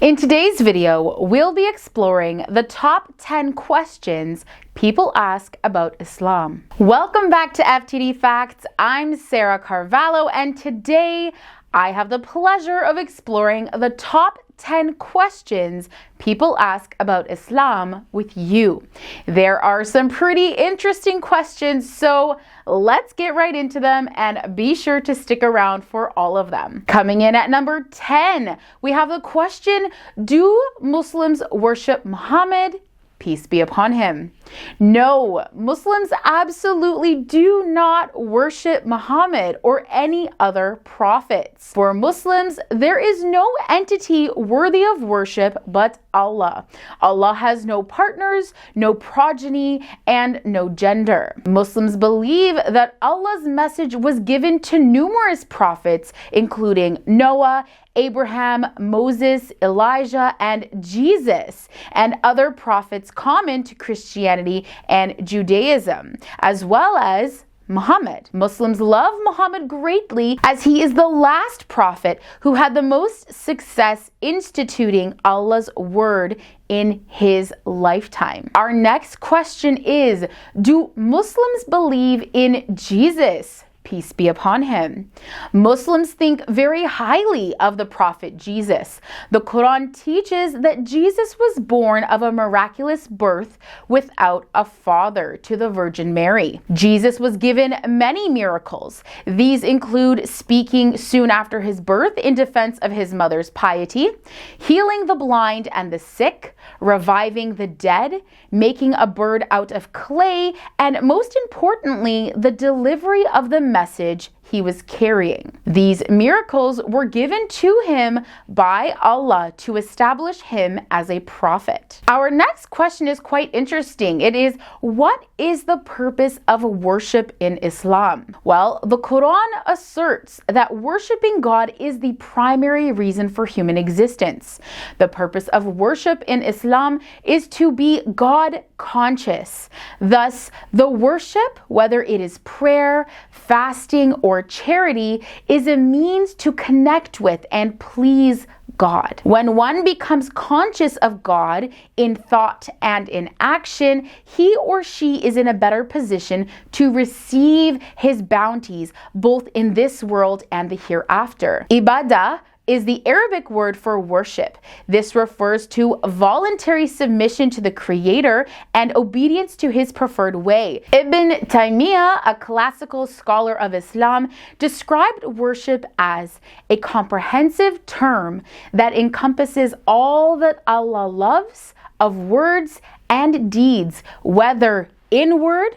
In today's video, we'll be exploring the top 10 questions people ask about Islam. Welcome back to FTD Facts. I'm Sarah Carvalho, and today I have the pleasure of exploring the top 10 questions people ask about Islam with you. There are some pretty interesting questions, so let's get right into them and be sure to stick around for all of them. Coming in at number 10, we have the question, do Muslims worship Muhammad? Peace be upon him. No, Muslims absolutely do not worship Muhammad or any other prophets. For Muslims, there is no entity worthy of worship but Allah. Allah has no partners, no progeny, and no gender. Muslims believe that Allah's message was given to numerous prophets, including Noah, Abraham, Moses, Elijah, and Jesus, and other prophets common to Christianity and Judaism, as well as Muhammad. Muslims love Muhammad greatly as he is the last prophet who had the most success instituting Allah's word in his lifetime. Our next question is, do Muslims believe in Jesus? Peace be upon him. Muslims think very highly of the prophet Jesus. The Quran teaches that Jesus was born of a miraculous birth without a father to the Virgin Mary. Jesus was given many miracles. These include speaking soon after his birth in defense of his mother's piety, healing the blind and the sick, reviving the dead, making a bird out of clay, and most importantly, the delivery of the message he was carrying. These miracles were given to him by Allah to establish him as a prophet. Our next question is quite interesting. It is, what is the purpose of worship in Islam? Well, the Quran asserts that worshiping God is the primary reason for human existence. The purpose of worship in Islam is to be God conscious. Thus, the worship, whether it is prayer, fasting, or charity, is a means to connect with and please God. When one becomes conscious of God in thought and in action, he or she is in a better position to receive his bounties both in this world and the hereafter. Ibadah is the Arabic word for worship. This refers to voluntary submission to the Creator and obedience to his preferred way. Ibn Taymiyyah, a classical scholar of Islam, described worship as a comprehensive term that encompasses all that Allah loves of words and deeds, whether inward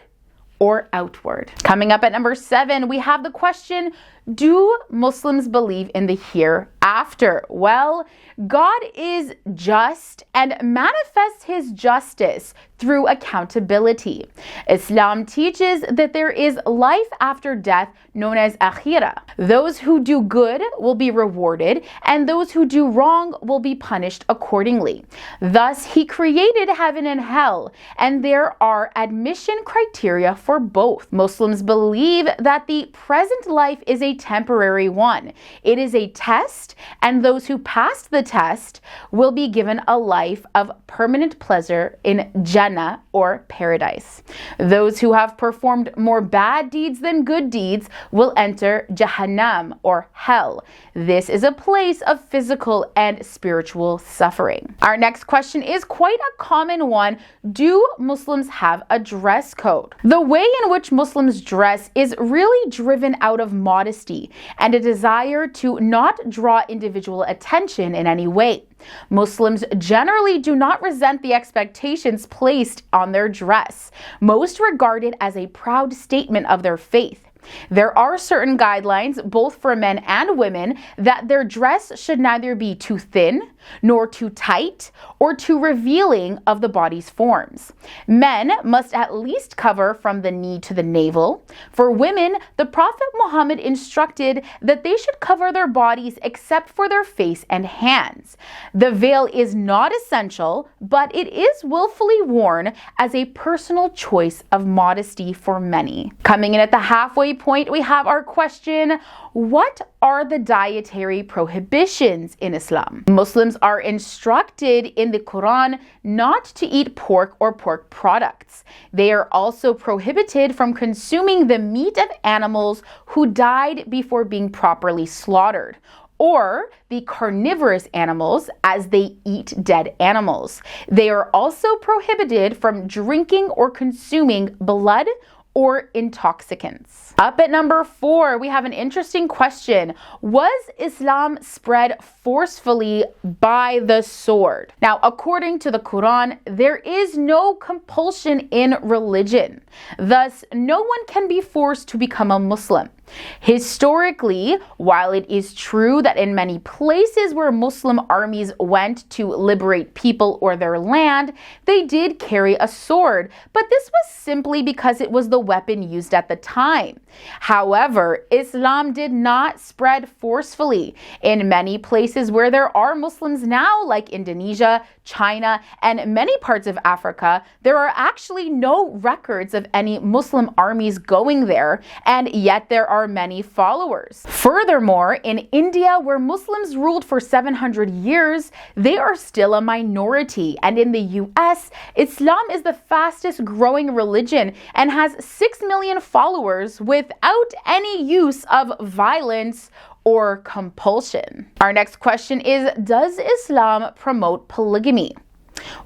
or outward. Coming up at number 7, we have the question, do Muslims believe in the hereafter? Well, God is just and manifests his justice through accountability. Islam teaches that there is life after death known as akhirah. Those who do good will be rewarded, and those who do wrong will be punished accordingly. Thus, he created heaven and hell, and there are admission criteria for both. Muslims believe that the present life is a temporary one. It is a test, and those who pass the test will be given a life of permanent pleasure in Jannah or paradise. Those who have performed more bad deeds than good deeds will enter Jahannam or hell. This is a place of physical and spiritual suffering. Our next question is quite a common one. Do Muslims have a dress code? The way in which Muslims dress is really driven out of modesty and a desire to not draw individual attention in any way. Muslims generally do not resent the expectations placed on their dress. Most regard it as a proud statement of their faith. There are certain guidelines, both for men and women, that their dress should neither be too thin, nor too tight, or too revealing of the body's forms. Men must at least cover from the knee to the navel. For women, the Prophet Muhammad instructed that they should cover their bodies except for their face and hands. The veil is not essential, but it is willfully worn as a personal choice of modesty for many. Coming in at the halfway halfway point, we have our question: what are the dietary prohibitions in Islam? Muslims are instructed in the Quran not to eat pork or pork products. They are also prohibited from consuming the meat of animals who died before being properly slaughtered, or the carnivorous animals, as they eat dead animals. They are also prohibited from drinking or consuming blood or intoxicants. Up at number 4, we have an interesting question. Was Islam spread forcefully by the sword? Now, according to the Quran, there is no compulsion in religion. Thus, no one can be forced to become a Muslim. Historically, while it is true that in many places where Muslim armies went to liberate people or their land, they did carry a sword, but this was simply because it was the weapon used at the time. However, Islam did not spread forcefully. In many places where there are Muslims now, like Indonesia, China, and many parts of Africa, there are actually no records of any Muslim armies going there, and yet there are many followers. Furthermore, in India, where Muslims ruled for 700 years, they are still a minority. And in the US, Islam is the fastest growing religion and has 6 million followers without any use of violence or compulsion. Our next question is: does Islam promote polygamy?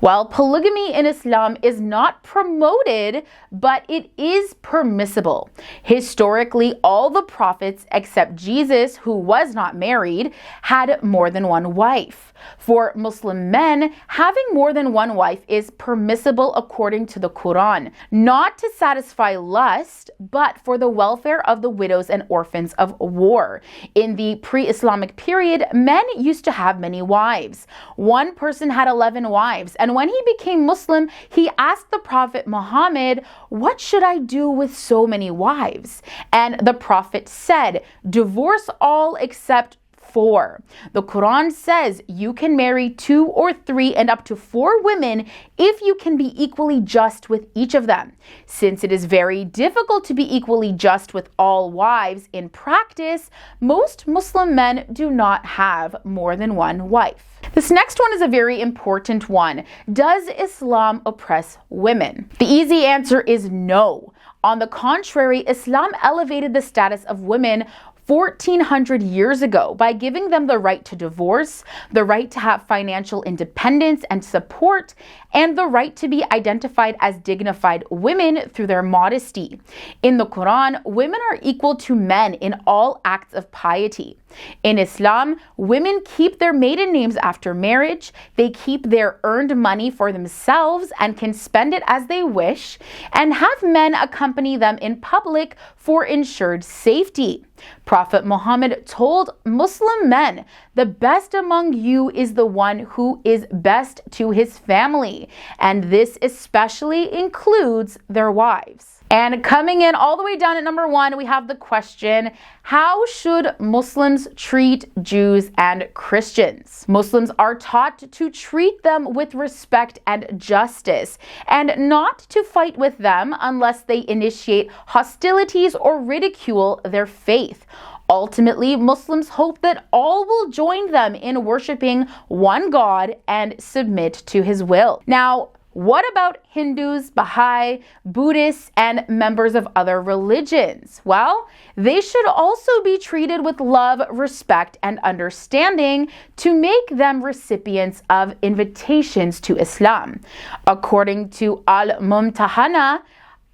Well, polygamy in Islam is not promoted, but it is permissible. Historically, all the prophets except Jesus, who was not married, had more than one wife. For Muslim men, having more than one wife is permissible according to the Quran, not to satisfy lust, but for the welfare of the widows and orphans of war. In the pre-Islamic period, men used to have many wives. One person had 11 wives, and when he became Muslim, he asked the Prophet Muhammad, "What should I do with so many wives?" And the Prophet said, "Divorce all except 4. The Quran says you can marry 2 or 3 and up to 4 women if you can be equally just with each of them. Since it is very difficult to be equally just with all wives in practice, most Muslim men do not have more than one wife." This next one is a very important one. Does Islam oppress women? The easy answer is no. On the contrary, Islam elevated the status of women 1400 years ago by giving them the right to divorce, the right to have financial independence and support, and the right to be identified as dignified women through their modesty. In the Quran, women are equal to men in all acts of piety. In Islam, women keep their maiden names after marriage, they keep their earned money for themselves and can spend it as they wish, and have men accompany them in public for ensured safety. Prophet Muhammad told Muslim men, "The best among you is the one who is best to his family," and this especially includes their wives. And coming in all the way down at number 1, we have the question: how should Muslims treat Jews and Christians? Muslims are taught to treat them with respect and justice, and not to fight with them unless they initiate hostilities or ridicule their faith. Ultimately, Muslims hope that all will join them in worshiping one God and submit to his will. Now, what about Hindus, Baha'i, Buddhists, and members of other religions? Well, they should also be treated with love, respect, and understanding to make them recipients of invitations to Islam. According to Al-Mumtahana,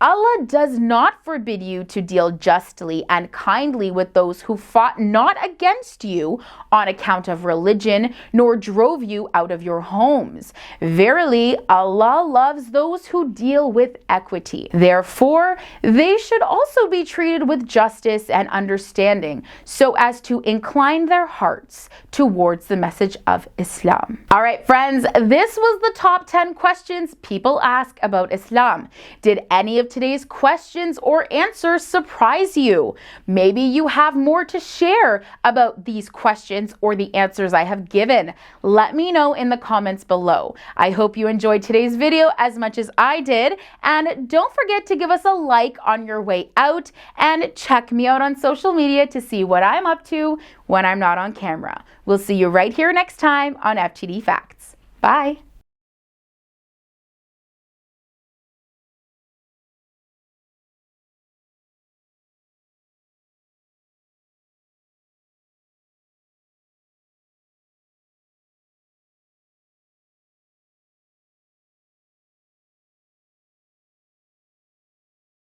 Allah does not forbid you to deal justly and kindly with those who fought not against you on account of religion, nor drove you out of your homes. Verily, Allah loves those who deal with equity. Therefore, they should also be treated with justice and understanding, so as to incline their hearts towards the message of Islam. All right, friends, this was the top 10 questions people ask about Islam. Did any of today's questions or answers surprise you. Maybe you have more to share about these questions or the answers I have given. Let me know in the comments below. I hope you enjoyed today's video as much as I did, and don't forget to give us a like on your way out and check me out on social media to see what I'm up to when I'm not on camera. We'll see you right here next time on FTD Facts. Bye.